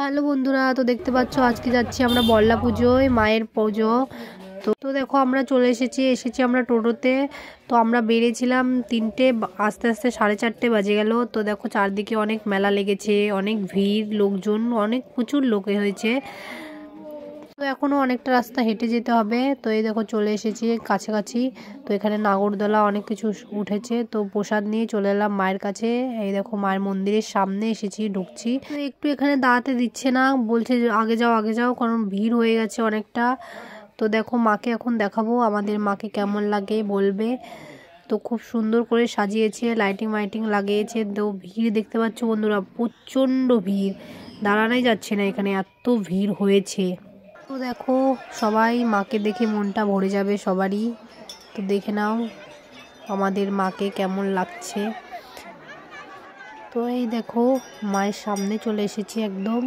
Hello বন্ধুরা, তো দেখতে পাচ্ছ আজকে যাচ্ছি আমরা বল্লা পুজোয়, মায়ের পুজো। তো দেখো আমরা চলে এসেছি আমরা টোটোতে। তো আমরা বেরিয়েছিলাম 3টে, আস্তে আস্তে 4:30 বাজে গেল। তো দেখো চারদিকে অনেক মেলা লেগেছে, অনেক ভিড়, লোকজন অনেক, প্রচুর লোক হয়েছে। তো এখনও অনেকটা রাস্তা হেঁটে যেতে হবে। তো এই দেখো চলে এসেছি কাছাকাছি। তো এখানে নাগরদোলা অনেক কিছু উঠেছে। তো প্রসাদ নিয়ে চলে এলাম মায়ের কাছে। এই দেখো মায়ের মন্দিরের সামনে এসেছি, ঢুকছি। তো একটু এখানে দাঁড়াতে দিচ্ছে না, বলছে আগে যাও আগে যাও, কারণ ভিড় হয়ে গেছে অনেকটা। তো দেখো মাকে এখন দেখাবো, আমাদের মাকে কেমন লাগে বলবে। তো খুব সুন্দর করে সাজিয়েছে, লাইটিং মাইটিং লাগিয়েছে। তো ভিড় দেখতে পাচ্ছ বন্ধুরা, প্রচণ্ড ভিড়, দাঁড়ানোই যাচ্ছে না, এখানে এত ভিড় হয়েছে। তো দেখো সবাই মাকে দেখে মনটা ভরে যাবে সবারই। তো দেখে নাও আমাদের মাকে কেমন লাগছে। তো এই দেখো মায়ের সামনে চলে এসেছি একদম।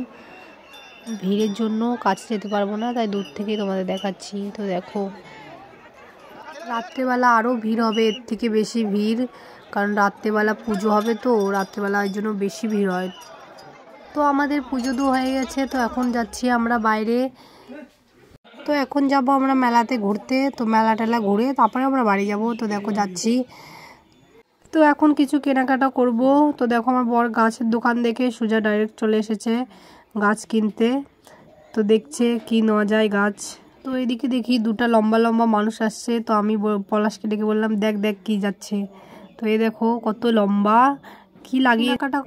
ভিড়ের জন্য কাছে যেতে পারবো না, তাই দূর থেকেই তোমাদের দেখাচ্ছি। তো দেখো রাত্রেবেলা আরও ভিড় হবে, এর থেকে বেশি ভিড়, কারণ রাত্রেবেলা পুজো হবে। তো রাত্রেবেলা এর জন্য বেশি ভিড় হয়। তো আমাদের পুজো তো হয়ে গেছে, তো এখন যাচ্ছি আমরা বাইরে। তো এখন যাব আমরা মেলাতে ঘুরতে। তো মেলা টেলা ঘুরে তারপরে আমরা বাড়ি যাব। তো দেখো যাচ্ছি। তো এখন কিছু কেনাকাটা করব। তো দেখো আমার বর গাছের দোকান দেখে সোজা ডাইরেক্ট চলে এসেছে গাছ কিনতে। তো দেখছে কি নেওয়া যায় গাছ। তো এদিকে দেখি দুটা লম্বা লম্বা মানুষ আসছে। তো আমি পলাশকে ডেকে বললাম, দেখ দেখ কি যাচ্ছে। তো এই দেখো কত লম্বা, কি লাগিয়ে কাটা